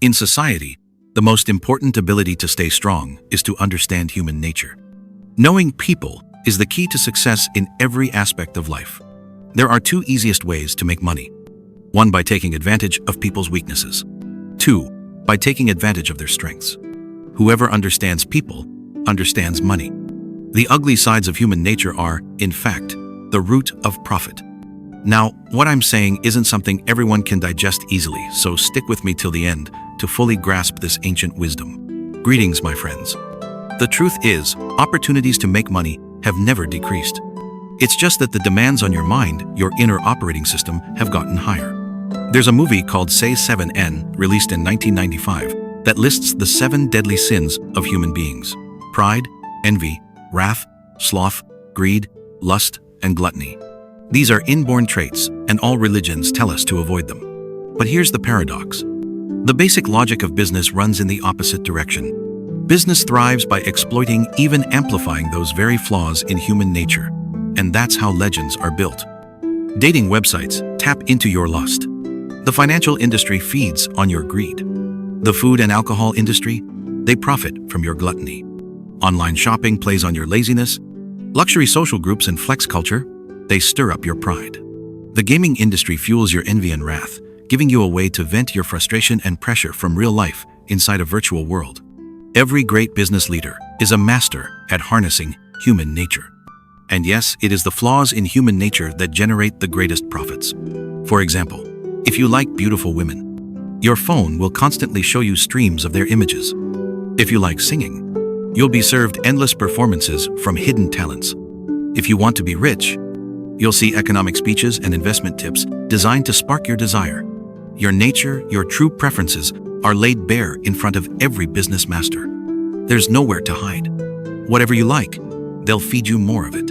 In society, the most important ability to stay strong is to understand human nature. Knowing people is the key to success in every aspect of life. There are two easiest ways to make money. One, by taking advantage of people's weaknesses. Two, by taking advantage of their strengths. Whoever understands people understands money. The ugly sides of human nature are, in fact, the root of profit. Now, what I'm saying isn't something everyone can digest easily, so stick with me till the end to fully grasp this ancient wisdom. Greetings, my friends. The truth is, opportunities to make money have never decreased. It's just that the demands on your mind, your inner operating system, have gotten higher. There's a movie called Say 7N, released in 1995, that lists the 7 deadly sins of human beings: pride, envy, wrath, sloth, greed, lust, and gluttony. These are inborn traits, and all religions tell us to avoid them. But here's the paradox. The basic logic of business runs in the opposite direction. Business thrives by exploiting, even amplifying, those very flaws in human nature. And that's how legends are built. Dating websites tap into your lust. The financial industry feeds on your greed. The food and alcohol industry, they profit from your gluttony. Online shopping plays on your laziness. Luxury social groups and flex culture, they stir up your pride. The gaming industry fuels your envy and wrath, giving you a way to vent your frustration and pressure from real life inside a virtual world. Every great business leader is a master at harnessing human nature. And yes, it is the flaws in human nature that generate the greatest profits. For example, if you like beautiful women, your phone will constantly show you streams of their images. If you like singing, you'll be served endless performances from hidden talents. If you want to be rich, you'll see economic speeches and investment tips designed to spark your desire. Your nature, your true preferences are laid bare in front of every business master. There's nowhere to hide. Whatever you like, they'll feed you more of it.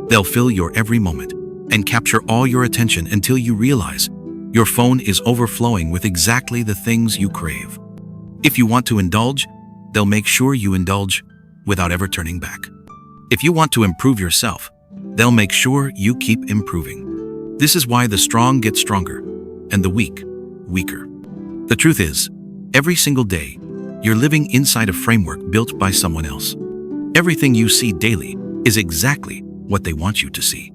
They'll fill your every moment and capture all your attention until you realize your phone is overflowing with exactly the things you crave. If you want to indulge, they'll make sure you indulge without ever turning back. If you want to improve yourself, they'll make sure you keep improving. This is why the strong get stronger and the weak, weaker. The truth is, every single day, you're living inside a framework built by someone else. Everything you see daily is exactly what they want you to see.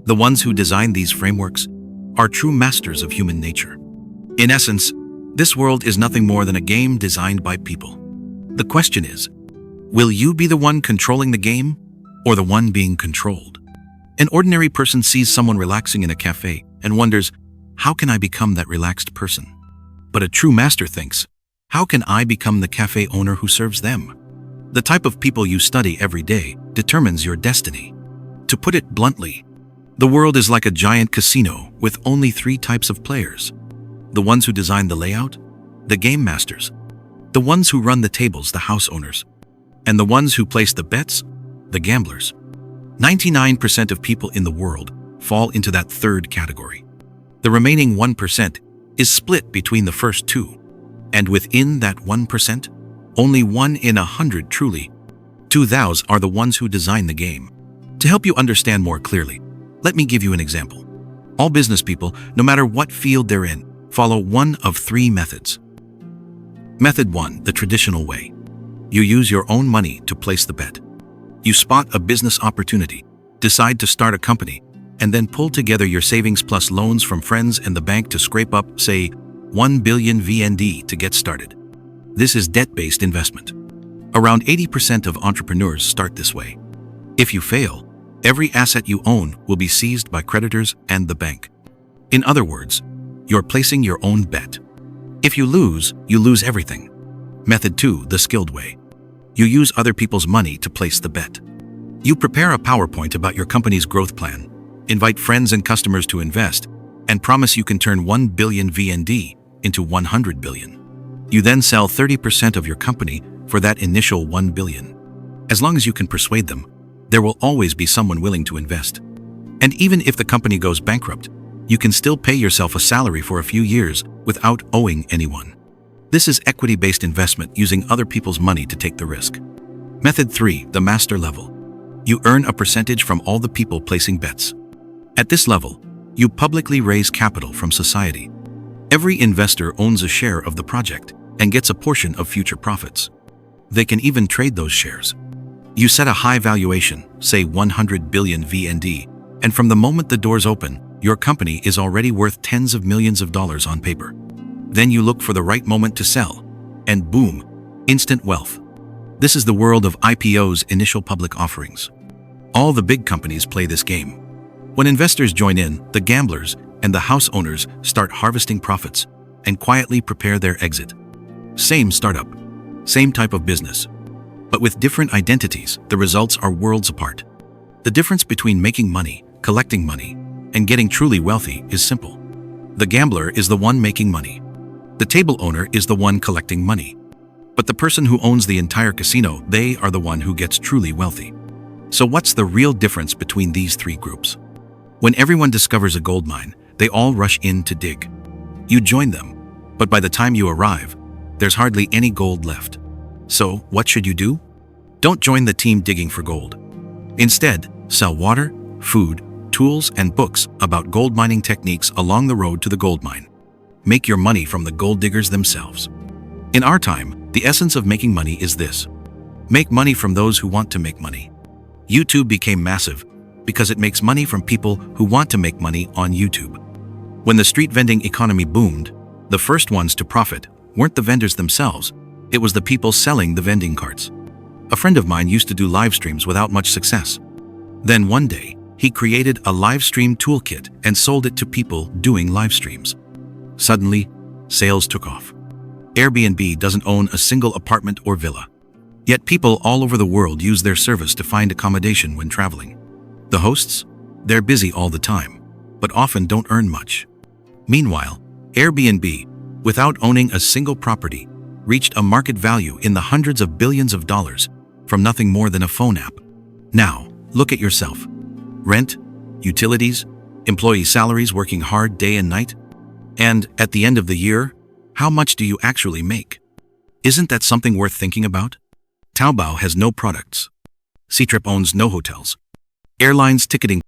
The ones who design these frameworks are true masters of human nature. In essence, this world is nothing more than a game designed by people. The question is, will you be the one controlling the game or the one being controlled? An ordinary person sees someone relaxing in a cafe and wonders, how can I become that relaxed person? But a true master thinks, how can I become the cafe owner who serves them? The type of people you study every day determines your destiny. To put it bluntly, the world is like a giant casino with only 3 types of players. The ones who design the layout, the game masters. The ones who run the tables, the house owners. And the ones who place the bets, the gamblers. 99% of people in the world fall into that third category. The remaining 1% is split between the first 2. And within that 1%, only 1 in 100 truly. 2 thous are the ones who design the game. To help you understand more clearly, let me give you an example. All business people, no matter what field they're in, follow one of 3 methods. Method 1, the traditional way. You use your own money to place the bet. You spot a business opportunity, decide to start a company, and then pull together your savings plus loans from friends and the bank to scrape up, say, 1 billion VND to get started. This is debt-based investment. Around 80% of entrepreneurs start this way. If you fail, every asset you own will be seized by creditors and the bank. In other words, you're placing your own bet. If you lose everything. Method 2, the skilled way. You use other people's money to place the bet. You prepare a PowerPoint about your company's growth plan, invite friends and customers to invest, and promise you can turn 1 billion VND into 100 billion. You then sell 30% of your company for that initial 1 billion. As long as you can persuade them, there will always be someone willing to invest. And even if the company goes bankrupt, you can still pay yourself a salary for a few years without owing anyone. This is equity-based investment using other people's money to take the risk. Method 3, the master level. You earn a percentage from all the people placing bets. At this level, you publicly raise capital from society. Every investor owns a share of the project, and gets a portion of future profits. They can even trade those shares. You set a high valuation, say 100 billion VND, and from the moment the doors open, your company is already worth tens of millions of dollars on paper. Then you look for the right moment to sell, and boom, instant wealth. This is the world of IPOs, initial public offerings. All the big companies play this game. When investors join in, the gamblers and the house owners start harvesting profits and quietly prepare their exit. Same startup, same type of business, but with different identities, the results are worlds apart. The difference between making money, collecting money, and getting truly wealthy is simple. The gambler is the one making money. The table owner is the one collecting money. But the person who owns the entire casino, they are the one who gets truly wealthy. So what's the real difference between these three groups? When everyone discovers a gold mine, they all rush in to dig. You join them, but by the time you arrive, there's hardly any gold left. So what should you do? Don't join the team digging for gold. Instead, sell water, food, tools, and books about gold mining techniques along the road to the gold mine. Make your money from the gold diggers themselves. In our time, the essence of making money is this: make money from those who want to make money. YouTube became massive because it makes money from people who want to make money on YouTube. When the street vending economy boomed, the first ones to profit weren't the vendors themselves, it was the people selling the vending carts. A friend of mine used to do live streams without much success. Then one day, he created a live stream toolkit and sold it to people doing live streams. Suddenly, sales took off. Airbnb doesn't own a single apartment or villa. Yet people all over the world use their service to find accommodation when traveling. The hosts? They're busy all the time, but often don't earn much. Meanwhile, Airbnb, without owning a single property, reached a market value in the hundreds of billions of dollars from nothing more than a phone app. Now, look at yourself. Rent, utilities, employee salaries working hard day and night. And at the end of the year, how much do you actually make? Isn't that something worth thinking about? Taobao has no products. Ctrip owns no hotels. Airlines ticketing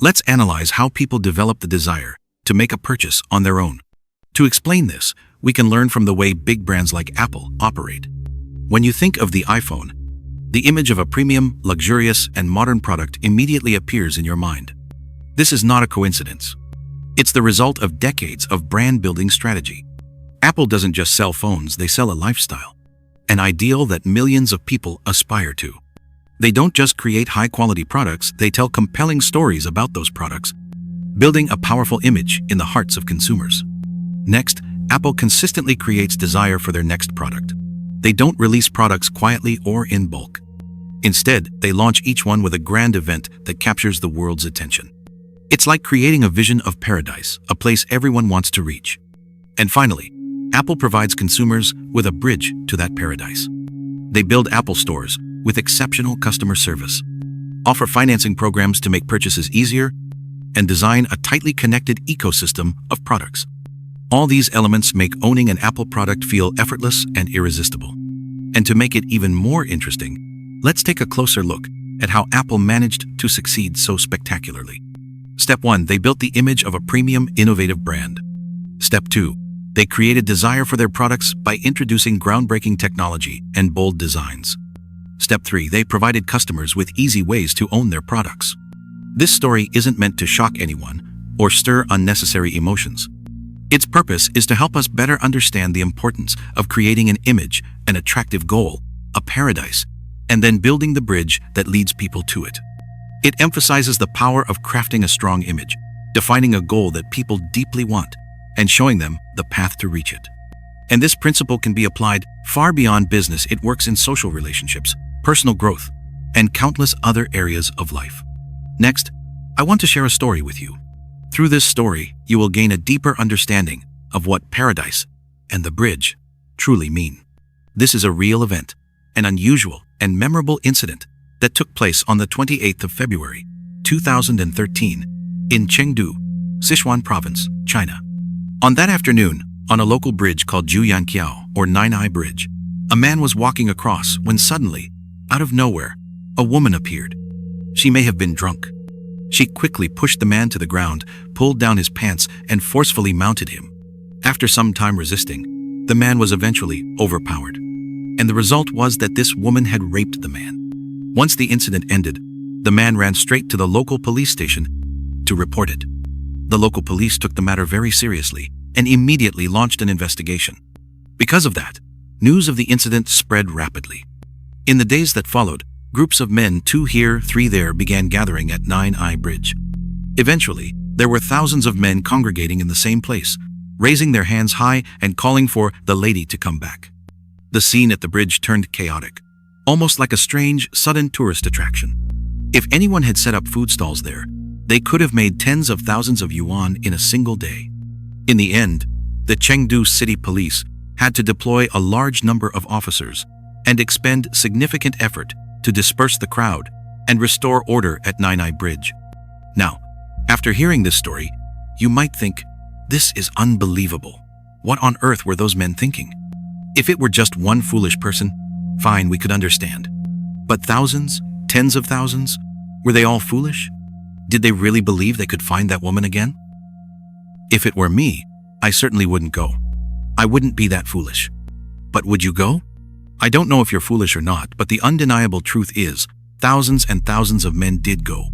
Let's analyze how people develop the desire to make a purchase on their own. To explain this, we can learn from the way big brands like Apple operate. When you think of the iPhone, the image of a premium, luxurious, and modern product immediately appears in your mind. This is not a coincidence. It's the result of decades of brand-building strategy. Apple doesn't just sell phones, they sell a lifestyle, an ideal that millions of people aspire to. They don't just create high-quality products, they tell compelling stories about those products, building a powerful image in the hearts of consumers. Next, Apple consistently creates desire for their next product. They don't release products quietly or in bulk. Instead, they launch each one with a grand event that captures the world's attention. It's like creating a vision of paradise, a place everyone wants to reach. And finally, Apple provides consumers with a bridge to that paradise. They build Apple stores with exceptional customer service, offer financing programs to make purchases easier, and design a tightly connected ecosystem of products. All these elements make owning an Apple product feel effortless and irresistible. And to make it even more interesting, let's take a closer look at how Apple managed to succeed so spectacularly. Step 1. They built the image of a premium, innovative brand. Step 2. They created desire for their products by introducing groundbreaking technology and bold designs. Step 3. They provided customers with easy ways to own their products. This story isn't meant to shock anyone or stir unnecessary emotions. Its purpose is to help us better understand the importance of creating an image, an attractive goal, a paradise, and then building the bridge that leads people to it. It emphasizes the power of crafting a strong image, defining a goal that people deeply want, and showing them the path to reach it. And this principle can be applied far beyond business. It works in social relationships, personal growth, and countless other areas of life. Next, I want to share a story with you. Through this story, you will gain a deeper understanding of what paradise and the bridge truly mean. This is a real event, an unusual and memorable incident that took place on the 28th of February, 2013, in Chengdu, Sichuan Province, China. On that afternoon, on a local bridge called Juyanqiao, or Nine-Eye Bridge, a man was walking across when suddenly, out of nowhere, a woman appeared. She may have been drunk. She quickly pushed the man to the ground, pulled down his pants, and forcefully mounted him. After some time resisting, the man was eventually overpowered. And the result was that this woman had raped the man. Once the incident ended, the man ran straight to the local police station to report it. The local police took the matter very seriously and immediately launched an investigation. Because of that, news of the incident spread rapidly. In the days that followed, groups of men, 2 here, 3 there, began gathering at Nine-Eye Bridge. Eventually, there were thousands of men congregating in the same place, raising their hands high and calling for the lady to come back. The scene at the bridge turned chaotic, almost like a strange, sudden tourist attraction. If anyone had set up food stalls there, they could have made tens of thousands of yuan in a single day. In the end, the Chengdu City Police had to deploy a large number of officers and expend significant effort to disperse the crowd and restore order at Nine-Eye Bridge. Now, after hearing this story, you might think, this is unbelievable. What on earth were those men thinking? If it were just one foolish person, fine, we could understand. But thousands, tens of thousands, were they all foolish? Did they really believe they could find that woman again? If it were me, I certainly wouldn't go. I wouldn't be that foolish. But would you go? I don't know if you're foolish or not, but the undeniable truth is, thousands and thousands of men did go.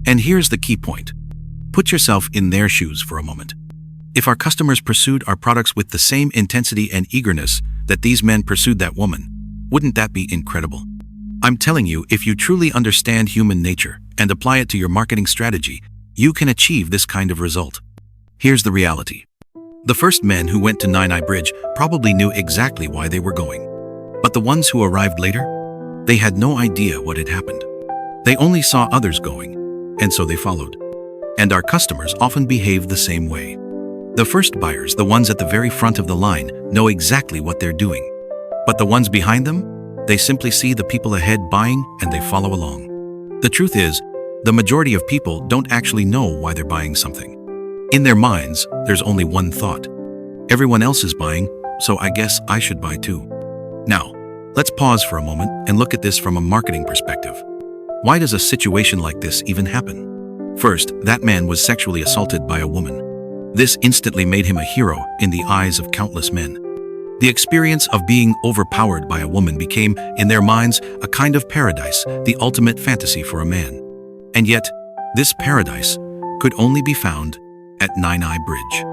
And here's the key point. Put yourself in their shoes for a moment. If our customers pursued our products with the same intensity and eagerness that these men pursued that woman, wouldn't that be incredible? I'm telling you, if you truly understand human nature and apply it to your marketing strategy, you can achieve this kind of result. Here's the reality. The first men who went to Nine-Eye Bridge probably knew exactly why they were going. But the ones who arrived later, they had no idea what had happened. They only saw others going, and so they followed. And our customers often behave the same way. The first buyers, the ones at the very front of the line, know exactly what they're doing. But the ones behind them, they simply see the people ahead buying and they follow along. The truth is, the majority of people don't actually know why they're buying something. In their minds, there's only one thought. Everyone else is buying, so I guess I should buy too. Now, let's pause for a moment and look at this from a marketing perspective. Why does a situation like this even happen? First, that man was sexually assaulted by a woman. This instantly made him a hero in the eyes of countless men. The experience of being overpowered by a woman became, in their minds, a kind of paradise, the ultimate fantasy for a man. And yet, this paradise could only be found at Nine-Eye Bridge.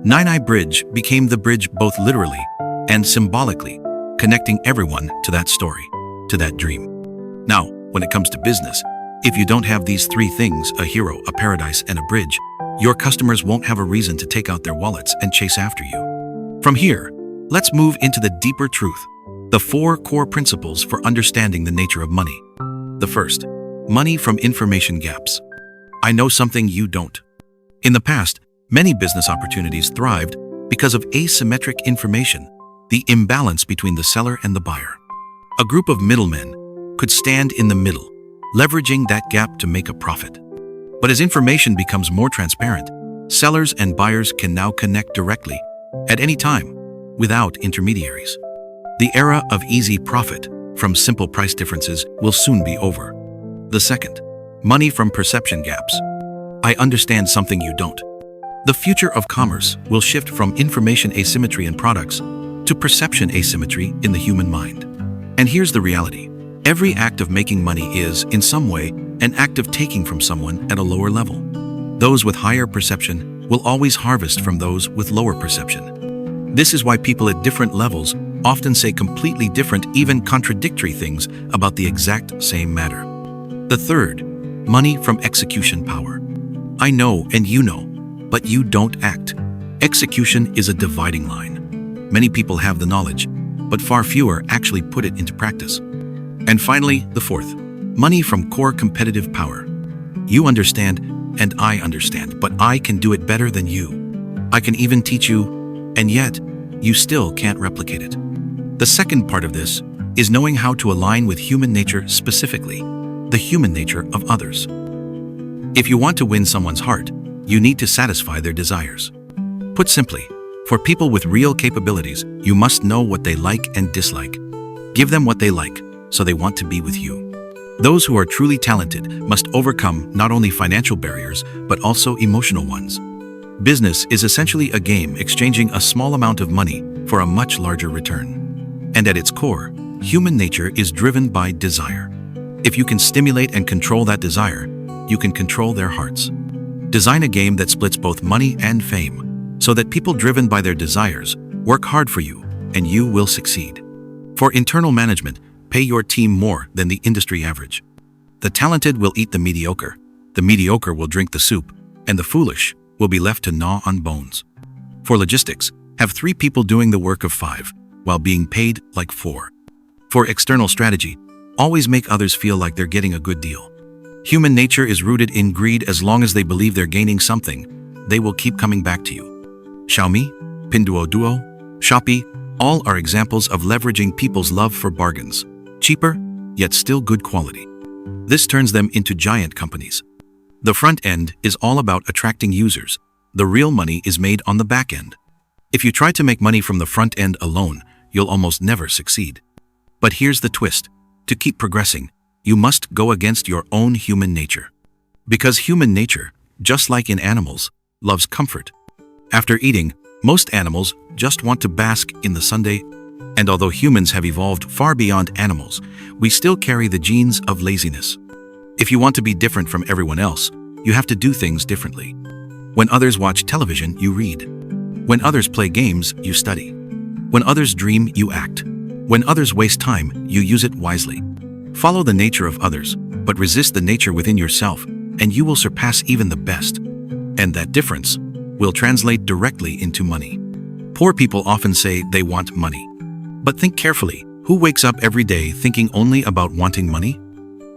Nine-Eye Bridge became the bridge both literally and symbolically, connecting everyone to that story, to that dream. Now, when it comes to business, if you don't have these three things, a hero, a paradise, and a bridge, your customers won't have a reason to take out their wallets and chase after you. From here, let's move into the deeper truth, the 4 core principles for understanding the nature of money. The first, money from information gaps. I know something you don't. In the past, many business opportunities thrived because of asymmetric information, the imbalance between the seller and the buyer. A group of middlemen could stand in the middle, leveraging that gap to make a profit. But as information becomes more transparent, sellers and buyers can now connect directly, at any time, without intermediaries. The era of easy profit from simple price differences will soon be over. The second, money from perception gaps. I understand something you don't. The future of commerce will shift from information asymmetry in products to perception asymmetry in the human mind. And here's the reality. Every act of making money is, in some way, an act of taking from someone at a lower level. Those with higher perception will always harvest from those with lower perception. This is why people at different levels often say completely different, even contradictory things about the exact same matter. The third, money from execution power. I know and you know, but you don't act. Execution is a dividing line. Many people have the knowledge, but far fewer actually put it into practice. And finally, the fourth, money from core competitive power. You understand, and I understand, but I can do it better than you. I can even teach you, and yet, you still can't replicate it. The second part of this is knowing how to align with human nature, specifically, the human nature of others. If you want to win someone's heart, you need to satisfy their desires. Put simply, for people with real capabilities, you must know what they like and dislike. Give them what they like, so they want to be with you. Those who are truly talented must overcome not only financial barriers, but also emotional ones. Business is essentially a game exchanging a small amount of money for a much larger return. And at its core, human nature is driven by desire. If you can stimulate and control that desire, you can control their hearts. Design a game that splits both money and fame, so that people driven by their desires work hard for you, and you will succeed. For internal management, pay your team more than the industry average. The talented will eat the mediocre will drink the soup, and the foolish will be left to gnaw on bones. For logistics, have 3 people doing the work of 5, while being paid like 4. For external strategy, always make others feel like they're getting a good deal. Human nature is rooted in greed. As long as they believe they're gaining something, they will keep coming back to you. Xiaomi, Pinduoduo, Shopee, all are examples of leveraging people's love for bargains. Cheaper, yet still good quality. This turns them into giant companies. The front end is all about attracting users. The real money is made on the back end. If you try to make money from the front end alone, you'll almost never succeed. But here's the twist. To keep progressing, you must go against your own human nature. Because human nature, just like in animals, loves comfort. After eating, most animals just want to bask in the sunday. And although humans have evolved far beyond animals, we still carry the genes of laziness. If you want to be different from everyone else, you have to do things differently. When others watch television, you read. When others play games, you study. When others dream, you act. When others waste time, you use it wisely. Follow the nature of others, but resist the nature within yourself, and you will surpass even the best. And that difference will translate directly into money. Poor people often say they want money. But think carefully, who wakes up every day thinking only about wanting money?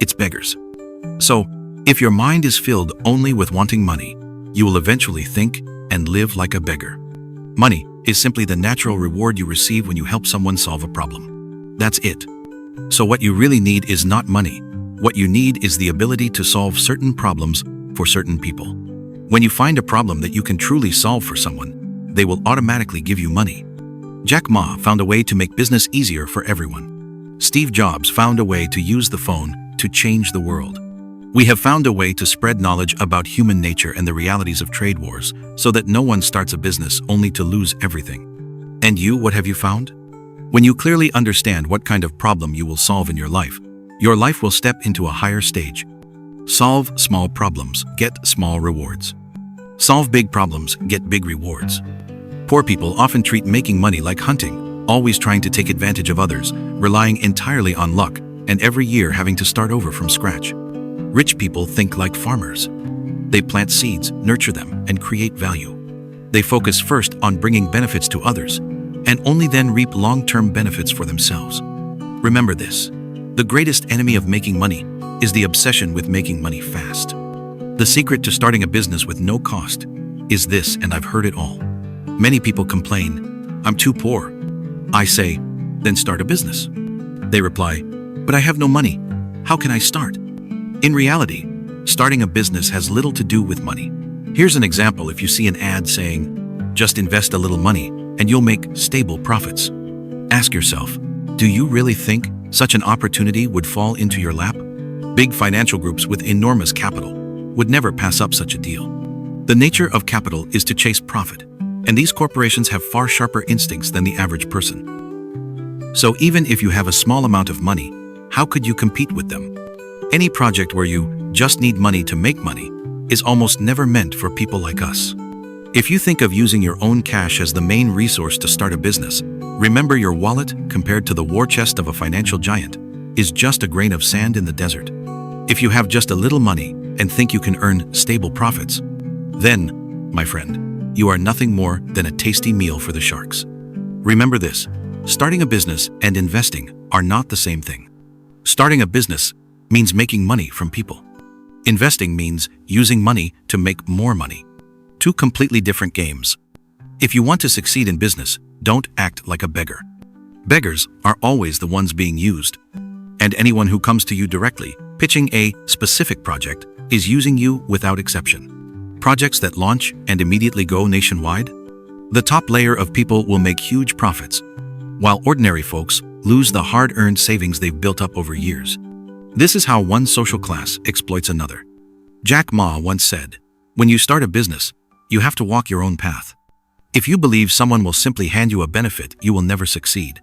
It's beggars. So, if your mind is filled only with wanting money, you will eventually think and live like a beggar. Money is simply the natural reward you receive when you help someone solve a problem. That's it. So what you really need is not money. What you need is the ability to solve certain problems for certain people. When you find a problem that you can truly solve for someone, they will automatically give you money. Jack Ma found a way to make business easier for everyone. Steve Jobs found a way to use the phone to change the world. We have found a way to spread knowledge about human nature and the realities of trade wars so that no one starts a business only to lose everything. And you, what have you found? When you clearly understand what kind of problem you will solve in your life will step into a higher stage. Solve small problems, get small rewards. Solve big problems, get big rewards. Poor people often treat making money like hunting, always trying to take advantage of others, relying entirely on luck, and every year having to start over from scratch. Rich people think like farmers. They plant seeds, nurture them, and create value. They focus first on bringing benefits to others, and only then reap long-term benefits for themselves. Remember this: the greatest enemy of making money is the obsession with making money fast. The secret to starting a business with no cost is this, and I've heard it all. Many people complain, "I'm too poor." I say, "Then start a business." They reply, "But I have no money. How can I start?" In reality, starting a business has little to do with money. Here's an example. If you see an ad saying, "Just invest a little money and you'll make stable profits," ask yourself, do you really think such an opportunity would fall into your lap? Big financial groups with enormous capital would never pass up such a deal. The nature of capital is to chase profit, and these corporations have far sharper instincts than the average person. So even if you have a small amount of money, how could you compete with them? Any project where you just need money to make money is almost never meant for people like us. If you think of using your own cash as the main resource to start a business, remember your wallet, compared to the war chest of a financial giant, is just a grain of sand in the desert. If you have just a little money and think you can earn stable profits, then, my friend, you are nothing more than a tasty meal for the sharks. Remember this: starting a business and investing are not the same thing. Starting a business means making money from people. Investing means using money to make more money. Two completely different games. If you want to succeed in business, don't act like a beggar. Beggars are always the ones being used. And anyone who comes to you directly, pitching a specific project, is using you without exception. Projects that launch and immediately go nationwide? The top layer of people will make huge profits, while ordinary folks lose the hard-earned savings they've built up over years. This is how one social class exploits another. Jack Ma once said, "When you start a business, you have to walk your own path. If you believe someone will simply hand you a benefit, you will never succeed."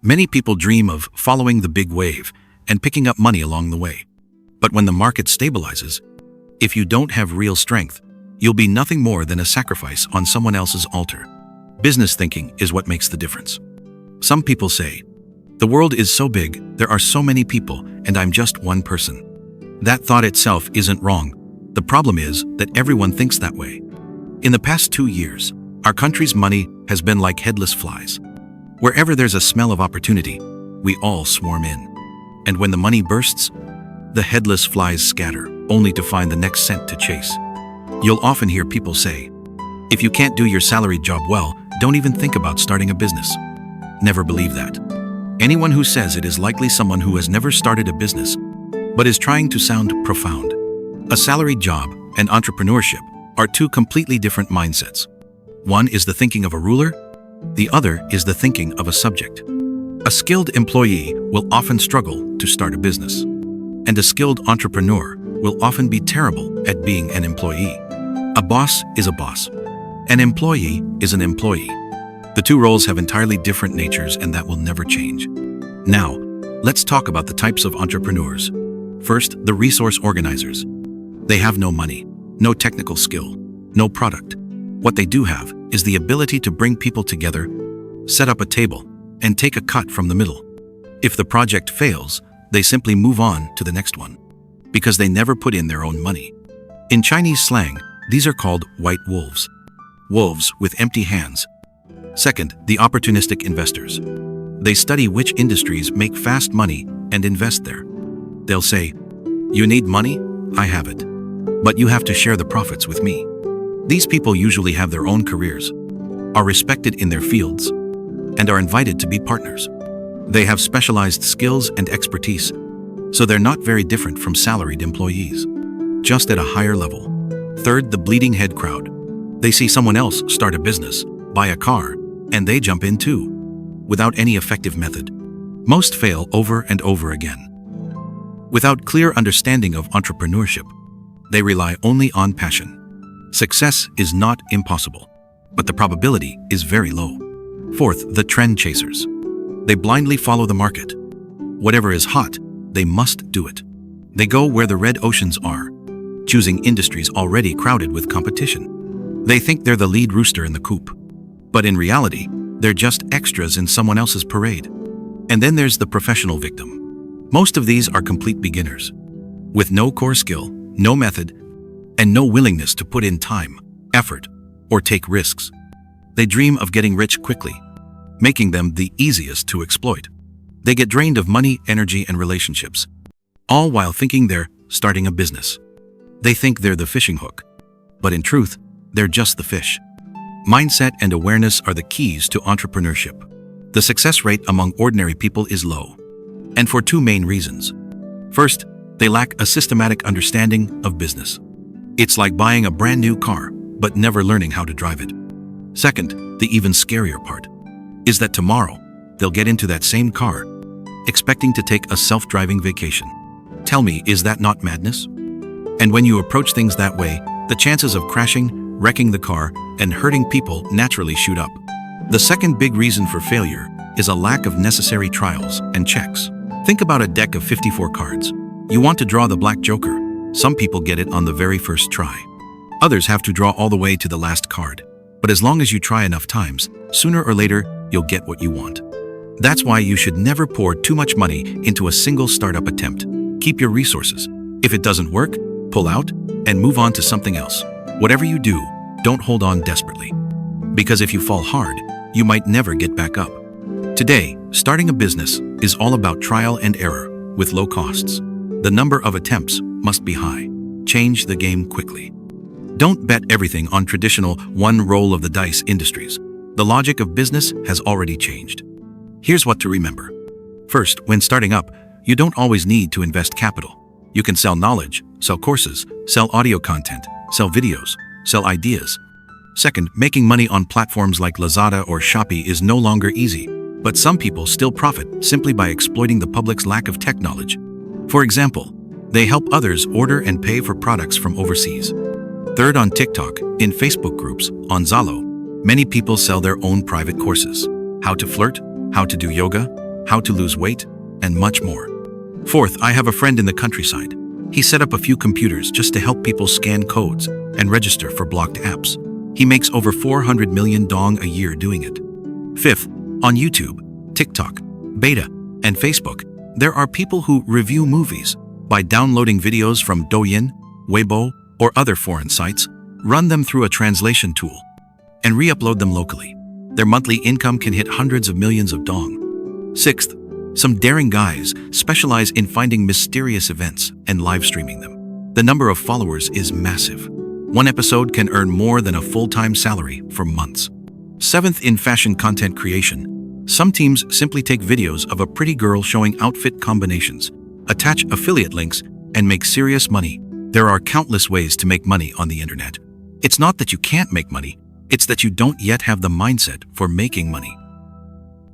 Many people dream of following the big wave and picking up money along the way. But when the market stabilizes, if you don't have real strength, you'll be nothing more than a sacrifice on someone else's altar. Business thinking is what makes the difference. Some people say, "The world is so big, there are so many people, and I'm just one person." That thought itself isn't wrong. The problem is that everyone thinks that way. In the past 2 years, our country's money has been like headless flies. Wherever there's a smell of opportunity, we all swarm in. And when the money bursts, the headless flies scatter, only to find the next cent to chase. You'll often hear people say, "If you can't do your salaried job well, don't even think about starting a business." Never believe that. Anyone who says it is likely someone who has never started a business, but is trying to sound profound. A salaried job and entrepreneurship are two completely different mindsets. One is the thinking of a ruler, the other is the thinking of a subject. A skilled employee will often struggle to start a business, and a skilled entrepreneur will often be terrible at being an employee. A boss is a boss. An employee is an employee. The two roles have entirely different natures, and that will never change. Now, let's talk about the types of entrepreneurs. First, the resource organizers. They have no money, no technical skill, no product. What they do have is the ability to bring people together, set up a table, and take a cut from the middle. If the project fails, they simply move on to the next one, because they never put in their own money. In Chinese slang, these are called white wolves. Wolves with empty hands. Second, the opportunistic investors. They study which industries make fast money and invest there. They'll say, "You need money? I have it. But you have to share the profits with me." These people usually have their own careers, are respected in their fields, and are invited to be partners. They have specialized skills and expertise, so they're not very different from salaried employees, just at a higher level. Third, the bleeding head crowd. They see someone else start a business, buy a car, and they jump in too, without any effective method. Most fail over and over again. Without clear understanding of entrepreneurship, they rely only on passion. Success is not impossible, but the probability is very low. Fourth, the trend chasers. They blindly follow the market. Whatever is hot, they must do it. They go where the red oceans are, choosing industries already crowded with competition. They think they're the lead rooster in the coop, but in reality, they're just extras in someone else's parade. And then there's the professional victim. Most of these are complete beginners, with no core skill, no method, and no willingness to put in time, effort, or take risks. They dream of getting rich quickly, making them the easiest to exploit. They get drained of money, energy, and relationships, all while thinking they're starting a business. They think they're the fishing hook, but in truth, they're just the fish. Mindset and awareness are the keys to entrepreneurship. The success rate among ordinary people is low, and for two main reasons. First, they lack a systematic understanding of business. It's like buying a brand new car, but never learning how to drive it. Second, the even scarier part is that tomorrow, they'll get into that same car, expecting to take a self-driving vacation. Tell me, is that not madness? And when you approach things that way, the chances of crashing, wrecking the car, and hurting people naturally shoot up. The second big reason for failure is a lack of necessary trials and checks. Think about a deck of 54 cards. You want to draw the black joker. Some people get it on the very first try. Others have to draw all the way to the last card. But as long as you try enough times, sooner or later, you'll get what you want. That's why you should never pour too much money into a single startup attempt. Keep your resources. If it doesn't work, pull out and move on to something else. Whatever you do, don't hold on desperately. Because if you fall hard, you might never get back up. Today, starting a business is all about trial and error with low costs. The number of attempts must be high. Change the game quickly. Don't bet everything on traditional one roll of the dice industries. The logic of business has already changed. Here's what to remember. First, when starting up, you don't always need to invest capital. You can sell knowledge, sell courses, sell audio content, sell videos, sell ideas. Second, making money on platforms like Lazada or Shopee is no longer easy, but some people still profit simply by exploiting the public's lack of tech knowledge. For example, they help others order and pay for products from overseas. Third, on TikTok, in Facebook groups, on Zalo, many people sell their own private courses. How to flirt, how to do yoga, how to lose weight, and much more. Fourth, I have a friend in the countryside. He set up a few computers just to help people scan codes and register for blocked apps. He makes over 400 million dong a year doing it. Fifth, on YouTube, TikTok, Beta, and Facebook, there are people who review movies by downloading videos from Douyin, Weibo, or other foreign sites, run them through a translation tool, and re-upload them locally. Their monthly income can hit hundreds of millions of dong. Sixth, some daring guys specialize in finding mysterious events and live streaming them. The number of followers is massive. One episode can earn more than a full-time salary for months. Seventh, in fashion content creation, some teams simply take videos of a pretty girl showing outfit combinations, attach affiliate links, and make serious money. There are countless ways to make money on the internet. It's not that you can't make money, it's that you don't yet have the mindset for making money.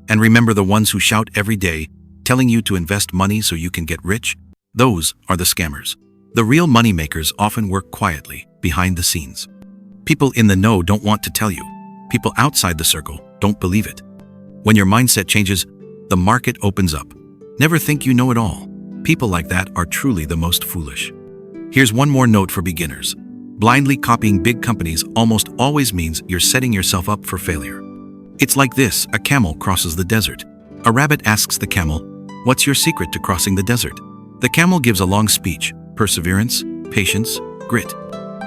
And remember, the ones who shout every day, telling you to invest money so you can get rich? Those are the scammers. The real money makers often work quietly, behind the scenes. People in the know don't want to tell you. People outside the circle don't believe it. When your mindset changes, the market opens up. Never think you know it all. People like that are truly the most foolish. Here's one more note for beginners. Blindly copying big companies almost always means you're setting yourself up for failure. It's like this: a camel crosses the desert. A rabbit asks the camel, "What's your secret to crossing the desert?" The camel gives a long speech: perseverance, patience, grit.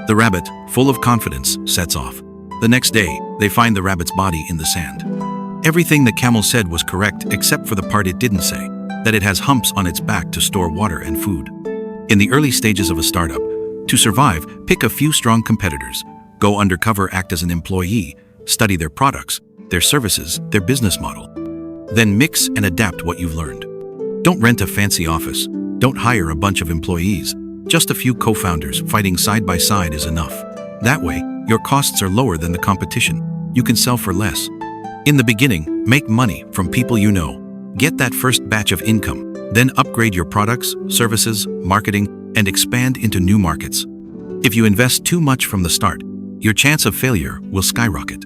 The rabbit, full of confidence, sets off. The next day, they find the rabbit's body in the sand. Everything the camel said was correct except for the part it didn't say, that it has humps on its back to store water and food. In the early stages of a startup, to survive, pick a few strong competitors, go undercover, act as an employee, study their products, their services, their business model. Then mix and adapt what you've learned. Don't rent a fancy office. Don't hire a bunch of employees. Just a few co-founders fighting side by side is enough. That way, your costs are lower than the competition. You can sell for less. In the beginning, make money from people you know. Get that first batch of income, then upgrade your products, services, marketing, and expand into new markets. If you invest too much from the start, your chance of failure will skyrocket.